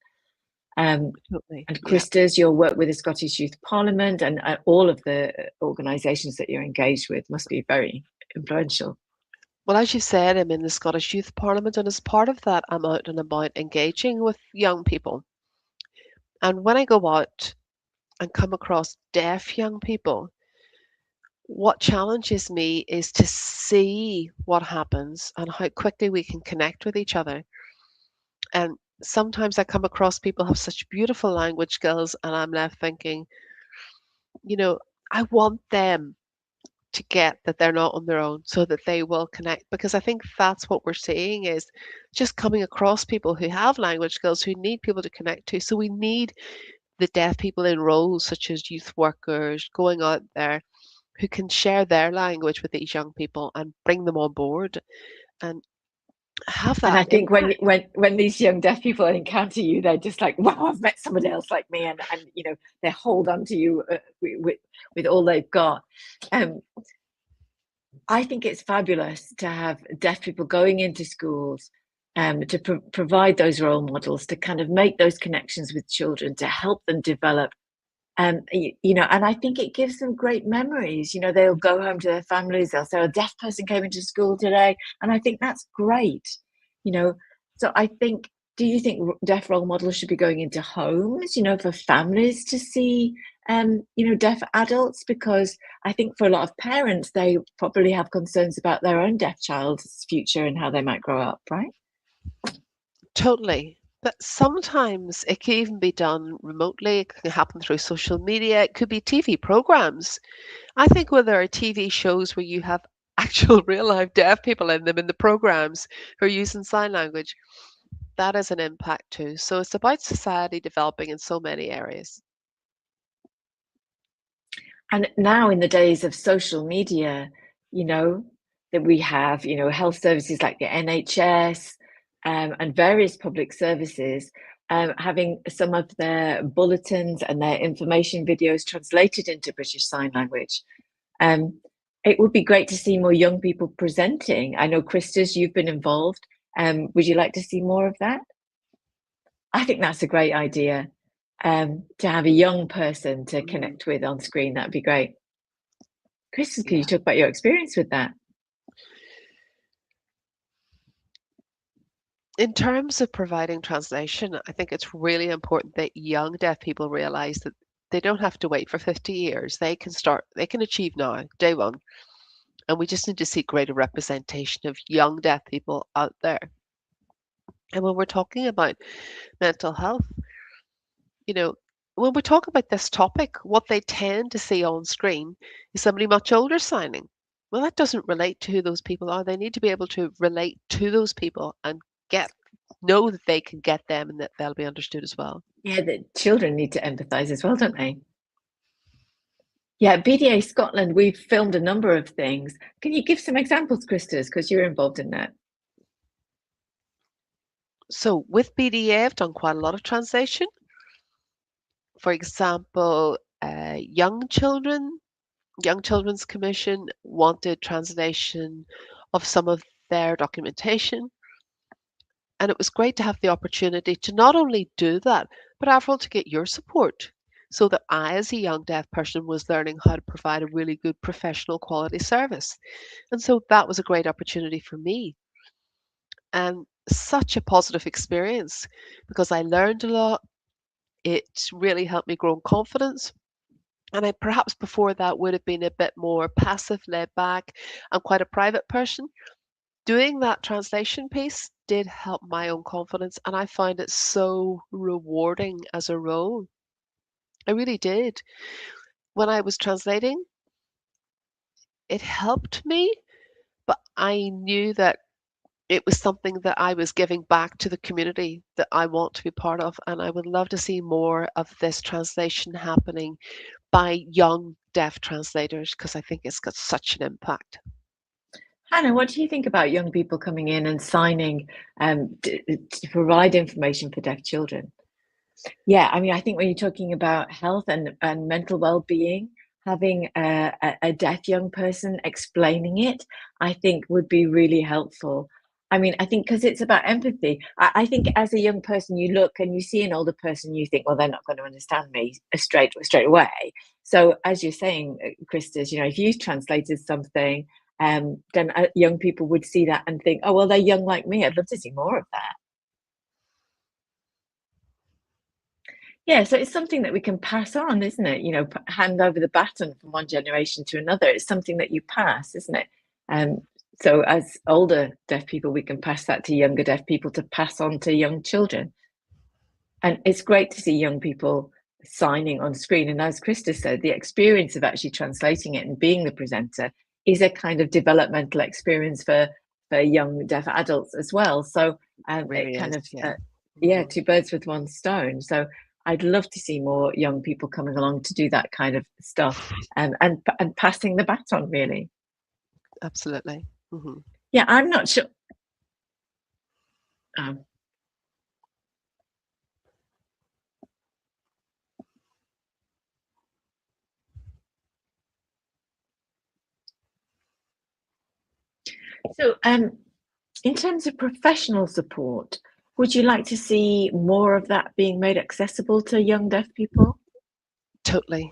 Absolutely. And Yeah. Kristers, your work with the Scottish Youth Parliament and all of the organisations that you're engaged with must be very influential. Well, as you said, I'm in the Scottish Youth Parliament, and as part of that, I'm out and about engaging with young people. And when I go out and come across deaf young people, what challenges me is to see what happens and how quickly we can connect with each other. And sometimes I come across people who have such beautiful language skills, and I'm left thinking, you know, I want them to get that they're not on their own so that they will connect, because I think that's what we're seeing is just coming across people who have language skills who need people to connect to. So we need the deaf people in roles such as youth workers going out there who can share their language with these young people and bring them on board and have And I that think impact. when these young deaf people encounter you, they're just like, "Wow, I've met somebody else like me," and you know they hold on to you with all they've got. I think it's fabulous to have deaf people going into schools to provide those role models, to kind of make those connections with children, to help them develop. You know, and I think it gives them great memories. You know, they'll go home to their families, they'll say, "A deaf person came into school today," and I think that's great. You know, so I think, do you think deaf role models should be going into homes, you know, for families to see, you know, deaf adults? Because I think for a lot of parents, they probably have concerns about their own deaf child's future and how they might grow up, right? Totally. But sometimes it can even be done remotely. It can happen through social media. It could be TV programs. I think when there are TV shows where you have actual real life deaf people in them in the programs who are using sign language, that is an impact too. So it's about society developing in so many areas. And now in the days of social media, you know, that we have, you know, health services like the NHS and various public services having some of their bulletins and their information videos translated into British Sign Language. It would be great to see more young people presenting. I know, Kristers, you've been involved. Would you like to see more of that? I think that's a great idea. To have a young person to connect with on screen, that'd be great. Kristers, can you talk about your experience with that? In terms of providing translation, I think it's really important that young deaf people realize that they don't have to wait for 50 years. They can achieve now, day one. And we just need to see greater representation of young deaf people out there. And when we're talking about mental health, you know, when we talk about this topic, what they tend to see on screen is somebody much older signing. Well, that doesn't relate to who those people are. They need to be able to relate to those people and know that they can get them and that they'll be understood as well. Yeah, the children need to empathise as well, don't they? Yeah, BDA Scotland, we've filmed a number of things. Can you give some examples, Kristers, because you're involved in that? So with BDA, I've done quite a lot of translation. For example, young Children's Commission wanted translation of some of their documentation. And it was great to have the opportunity to not only do that, but Avril, to get your support so that I, as a young deaf person, was learning how to provide a really good professional quality service. And so that was a great opportunity for me. And such a positive experience because I learned a lot. It really helped me grow in confidence. And I perhaps before that would have been a bit more passive, laid back, and quite a private person. Doing that translation piece did help my own confidence, and I find it so rewarding as a role. I really did. When I was translating, it helped me, but I knew that it was something that I was giving back to the community that I want to be part of, and I would love to see more of this translation happening by young deaf translators because I think it's got such an impact. Hannah, what do you think about young people coming in and signing to provide information for deaf children? Yeah, I mean, I think when you're talking about health and mental well-being, having a deaf young person explaining it, I think would be really helpful. I mean, I think because it's about empathy. I think as a young person, you look and you see an older person, you think, well, they're not going to understand me straight away. So as you're saying, Kristers, you know, if you translated something, then young people would see that and think, oh, well, they're young like me. I'd love to see more of that. Yeah, so it's something that we can pass on, isn't it? You know, hand over the baton from one generation to another. It's something that you pass, isn't it? So as older deaf people, we can pass that to younger deaf people to pass on to young children. And it's great to see young people signing on screen. And as Krista said, the experience of actually translating it and being the presenter is a kind of developmental experience for young deaf adults as well. So Really it kind is, of, yeah. yeah, two birds with one stone. So I'd love to see more young people coming along to do that kind of stuff and passing the baton, really. Absolutely. Mm-hmm. Yeah, I'm not sure. So, in terms of professional support, would you like to see more of that being made accessible to young deaf people? Totally.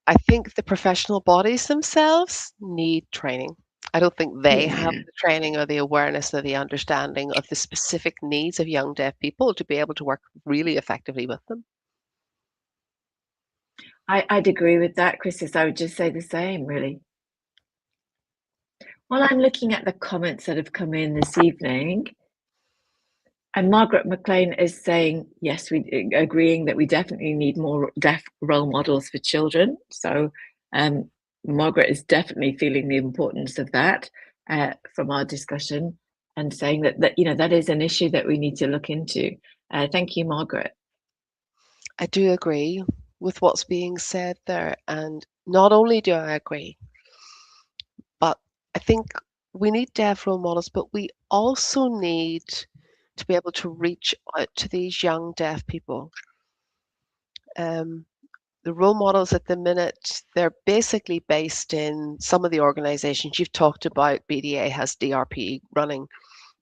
I think the professional bodies themselves need training. I don't think they have Yeah, the training or the awareness or the understanding of the specific needs of young deaf people to be able to work really effectively with them. I'd agree with that, Chris. I would just say the same, really. Well, I'm looking at the comments that have come in this evening. And Margaret McLean is saying, yes, we agreeing that we definitely need more deaf role models for children. So Margaret is definitely feeling the importance of that from our discussion and saying that you know that is an issue that we need to look into. Thank you, Margaret. I do agree with what's being said there. And not only do I agree, but I think we need deaf role models, but we also need to be able to reach out to these young deaf people. The role models at the minute, they're basically based in some of the organizations you've talked about. BDA has DRP running.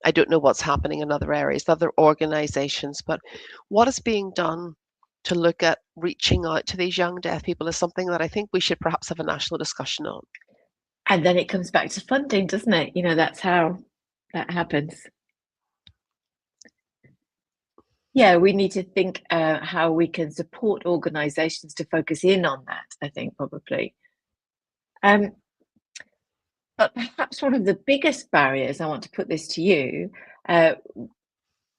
I don't know what's happening in other areas, other organizations, but what is being done to look at reaching out to these young deaf people is something that I think we should perhaps have a national discussion on. And then it comes back to funding, doesn't it? You know, that's how that happens. Yeah, we need to think how we can support organisations to focus in on that, I think, probably. But perhaps one of the biggest barriers, I want to put this to you,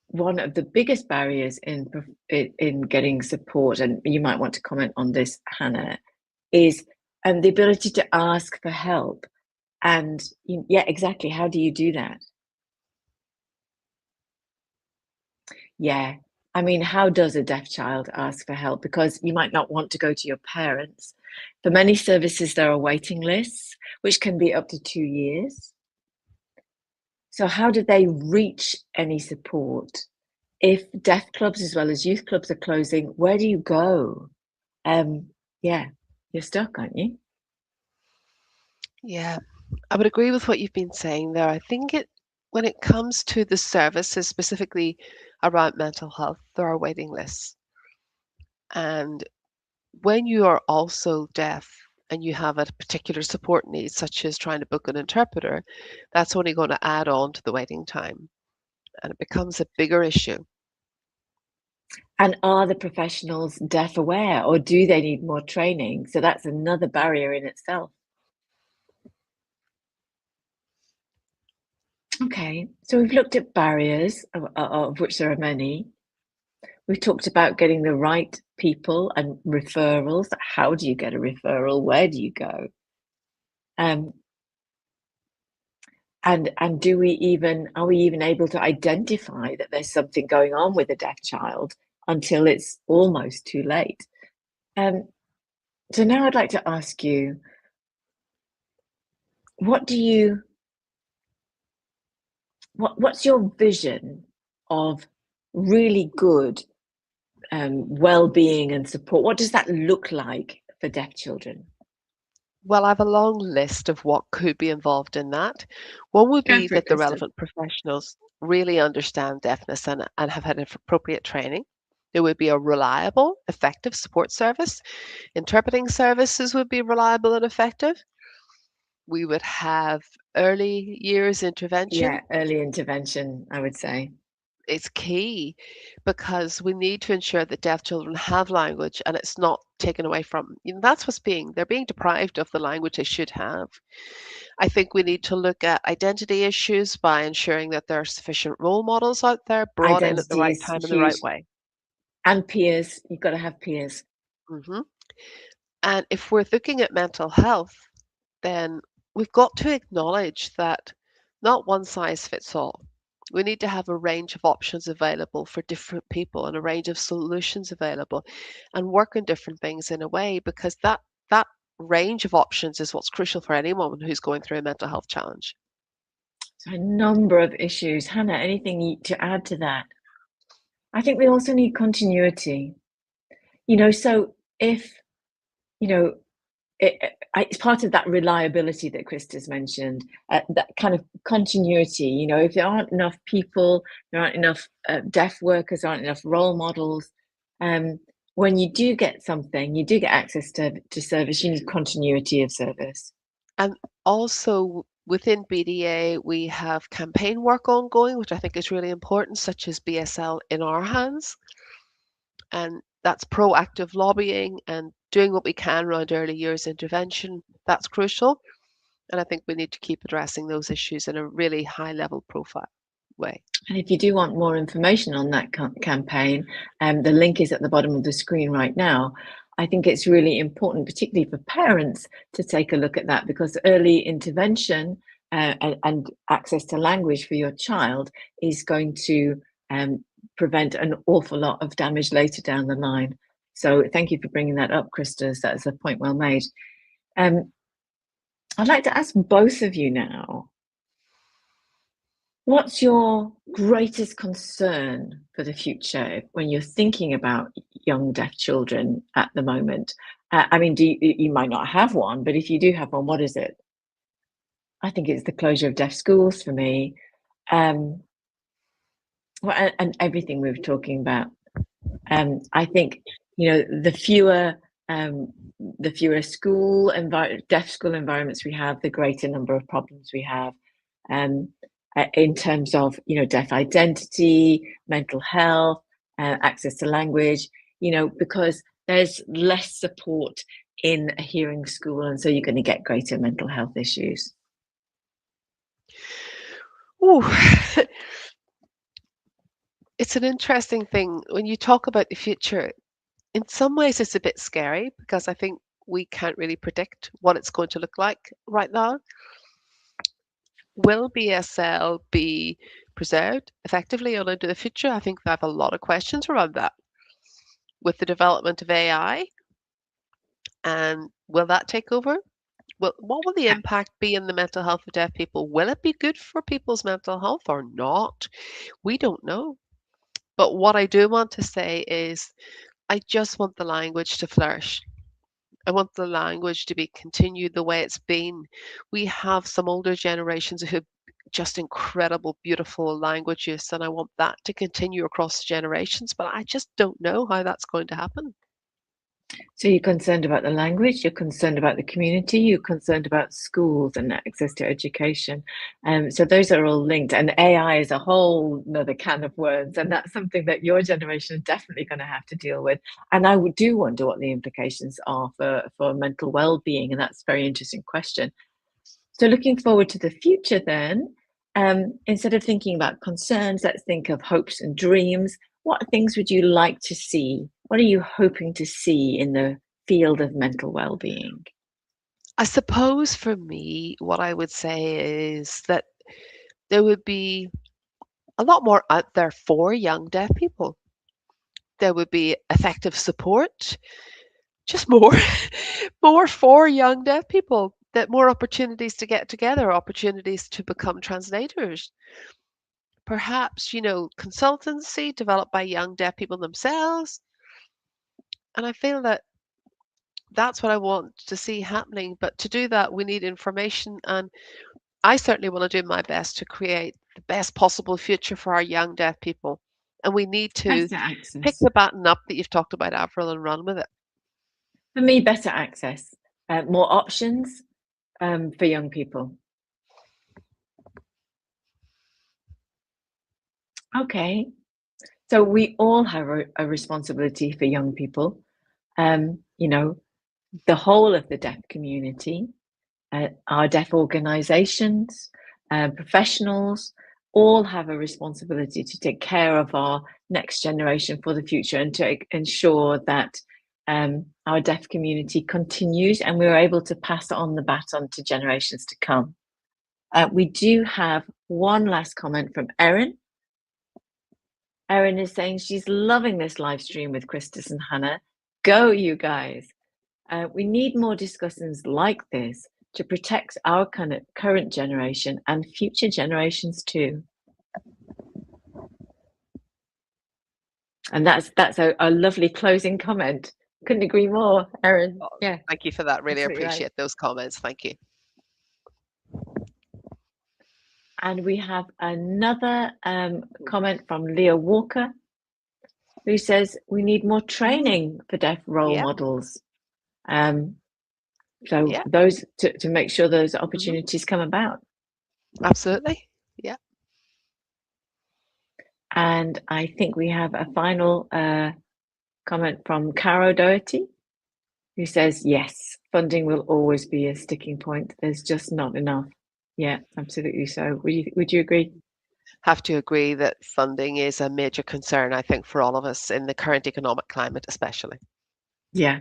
one of the biggest barriers in getting support, and you might want to comment on this, Hannah, is the ability to ask for help. And yeah, exactly. How do you do that? Yeah. I mean, how does a deaf child ask for help? Because you might not want to go to your parents. For many services, there are waiting lists, which can be up to 2 years. So how do they reach any support? If deaf clubs as well as youth clubs are closing, where do you go? Yeah, you're stuck, aren't you? Yeah, I would agree with what you've been saying there. I think when it comes to the services specifically around mental health, there are waiting lists. And when you are also deaf and you have a particular support need, such as trying to book an interpreter, that's only going to add on to the waiting time and it becomes a bigger issue. And are the professionals deaf aware, or do they need more training? So that's another barrier in itself. Okay, so we've looked at barriers, of which there are many. We've talked about getting the right people and referrals. How do you get a referral? Where do you go? And are we even able to identify that there's something going on with a deaf child until it's almost too late? So now I'd like to ask you, what's your vision of really good well-being and support? What does that look like for deaf children? Well, I have a long list of what could be involved in that. One would Go be for it, that the Krista. relevant professionals really understand deafness and have had appropriate training. There would be a reliable, effective support service. Interpreting services would be reliable and effective. We would have early years intervention. Yeah, early intervention, I would say. It's key because we need to ensure that deaf children have language and it's not taken away from them. That's they're being deprived of the language they should have. I think we need to look at identity issues by ensuring that there are sufficient role models out there brought in at the Identity right is time in the right huge. way. And peers, you've got to have peers. hmm And if we're looking at mental health, then we've got to acknowledge that not one size fits all. We need to have a range of options available for different people and a range of solutions available and work on different things in a way because that range of options is what's crucial for anyone who's going through a mental health challenge. So a number of issues. Hannah, anything to add to that? I think we also need continuity. So if, you know, it's part of that reliability that Kristers mentioned, that kind of continuity. If there aren't enough people, there aren't enough deaf workers, there aren't enough role models. When you do get something, you do get access to service, you need continuity of service. And also within BDA, we have campaign work ongoing, which I think is really important, such as BSL in our hands. And that's proactive lobbying and doing what we can around early years intervention. That's crucial. And I think we need to keep addressing those issues in a really high level profile way. And if you do want more information on that campaign, the link is at the bottom of the screen right now. I think it's really important, particularly for parents, to take a look at that because early intervention and access to language for your child is going to prevent an awful lot of damage later down the line. So thank you for bringing that up, Kristers. That's a point well made. I'd like to ask both of you now, What's your greatest concern for the future when you're thinking about young deaf children at the moment? I mean, you might not have one, but if you do have one, what is it? I think it's the closure of deaf schools for me. Um, well, and everything we were talking about. I think, you know, the fewer deaf school environments we have, the greater number of problems we have. Um, in terms of, you know, deaf identity, mental health, access to language, you know, because there's less support in a hearing school, and so you're going to get greater mental health issues. Ooh, it's an interesting thing when you talk about the future. In some ways, it's a bit scary because I think we can't really predict what it's going to look like right now. Will BSL be preserved effectively on into the future? I think I have a lot of questions around that. With the development of AI, and will that take over? What will the impact be in the mental health of deaf people? Will it be good for people's mental health or not? We don't know. But what I do want to say is I just want the language to flourish. I want the language to be continued the way it's been. We have some older generations who have just incredible, beautiful language use, and I want that to continue across generations, but I just don't know how that's going to happen. So you're concerned about the language, you're concerned about the community, you're concerned about schools and access to education. So those are all linked. And AI is a whole another can of worms. And that's something that your generation is definitely going to have to deal with. And I do wonder what the implications are for mental well-being. And that's a very interesting question. So looking forward to the future then, instead of thinking about concerns, let's think of hopes and dreams. What things would you like to see? What are you hoping to see in the field of mental well-being? I suppose for me, what I would say is that there would be a lot more out there for young deaf people. There would be effective support, just more, more for young deaf people, that more opportunities to get together, opportunities to become translators. Perhaps, consultancy developed by young deaf people themselves. And I feel that that's what I want to see happening. But to do that, we need information. And I certainly want to do my best to create the best possible future for our young deaf people. And we need to Better pick access. the baton up that you've talked about, Avril, and run with it. For me, better access, more options for young people. Okay, so we all have a responsibility for young people. You know, the whole of the deaf community, our deaf organisations, professionals, all have a responsibility to take care of our next generation for the future and to ensure that our deaf community continues and we're able to pass on the baton to generations to come. We do have one last comment from Erin. Erin is saying she's loving this live stream with Kristers and Hannah. Go, you guys. We need more discussions like this to protect our current generation and future generations too. And that's a lovely closing comment. Couldn't agree more, Erin. Yeah, Thank you for that. Really absolutely right. appreciate those comments. Thank you. And we have another comment from Leah Walker, who says we need more training for deaf role models. So those to make sure those opportunities come about. Absolutely. Yeah. And I think we have a final comment from Caro Doherty, who says, yes, funding will always be a sticking point. There's just not enough. Yeah, absolutely. So would you agree? Have to agree that funding is a major concern, I think, for all of us in the current economic climate, especially. Yeah,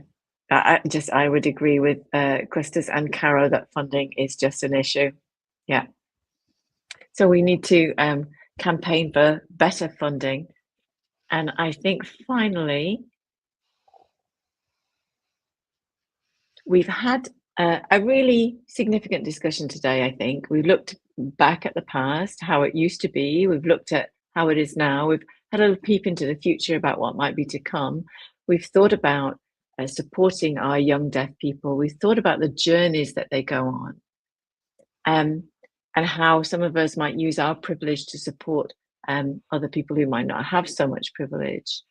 I would agree with Kristers and Caro that funding is just an issue. Yeah. So we need to campaign for better funding. And I think finally, we've had A really significant discussion today, I think. We've looked back at the past, how it used to be. We've looked at how it is now. We've had a little peep into the future about what might be to come. We've thought about supporting our young deaf people. We've thought about the journeys that they go on, and how some of us might use our privilege to support other people who might not have so much privilege.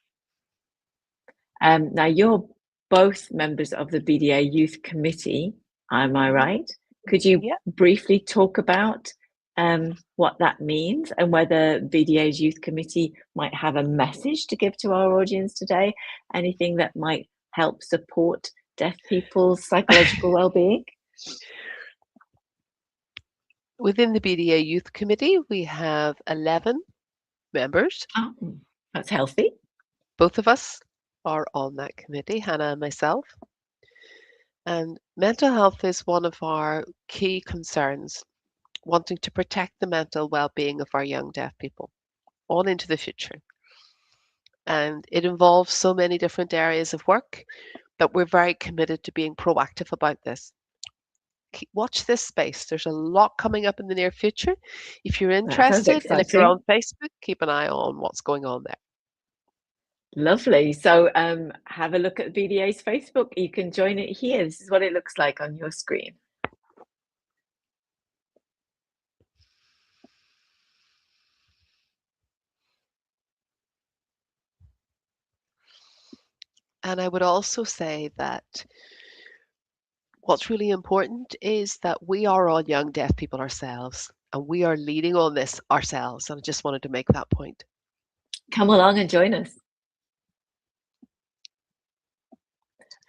Now, you're both members of the BDA Youth Committee, am I right? Could you briefly talk about what that means and whether BDA's Youth Committee might have a message to give to our audience today? Anything that might help support deaf people's psychological well-being? Within the BDA Youth Committee, we have 11 members. Oh, that's healthy. Both of us are on that committee, Hannah and myself. And mental health is one of our key concerns, wanting to protect the mental well-being of our young deaf people on into the future. And it involves so many different areas of work, but we're very committed to being proactive about this. Watch this space. There's a lot coming up in the near future. If you're interested and if you're on Facebook, keep an eye on what's going on there. Lovely. So have a look at BDA's Facebook. You can join it here. This is what it looks like on your screen. And I would also say that what's really important is that we are all young deaf people ourselves, and we are leading on this ourselves. And I just wanted to make that point. Come along and join us.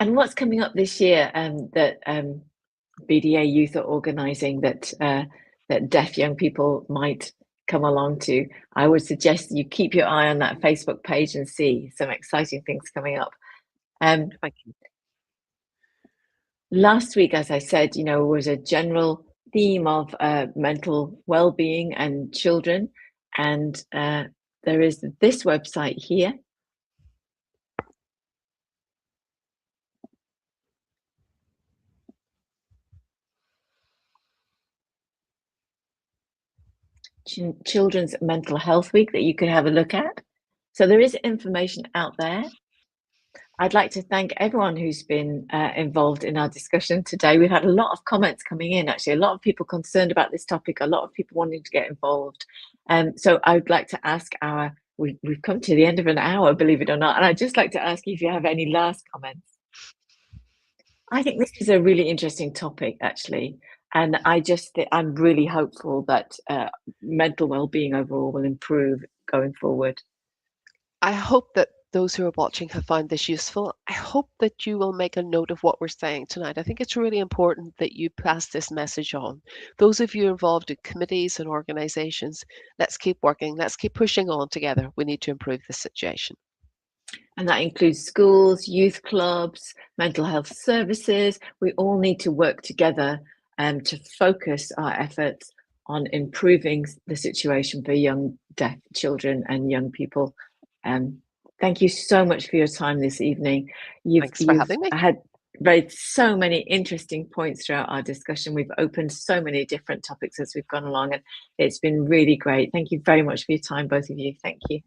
And what's coming up this year that BDA Youth are organising that deaf young people might come along to? I would suggest you keep your eye on that Facebook page and see some exciting things coming up. Thank you. Last week, as I said, was a general theme of mental well-being and children, and there is this website here. Children's Mental Health Week that you could have a look at. So there is information out there. I'd like to thank everyone who's been involved in our discussion today. We've had a lot of comments coming in, actually, a lot of people concerned about this topic, a lot of people wanting to get involved. So I'd like to ask we've come to the end of an hour, believe it or not, and I'd just like to ask you if you have any last comments. I think this is a really interesting topic, actually. And I'm really hopeful that mental well-being overall will improve going forward. I hope that those who are watching have found this useful. I hope that you will make a note of what we're saying tonight. I think it's really important that you pass this message on. Those of you involved in committees and organisations, let's keep working. Let's keep pushing on together. We need to improve the situation. And that includes schools, youth clubs, mental health services. We all need to work together to focus our efforts on improving the situation for young deaf children and young people. Thank you so much for your time this evening. Thanks for having me. Had raised so many interesting points throughout our discussion. We've opened so many different topics as we've gone along, and it's been really great. Thank you very much for your time, both of you. Thank you.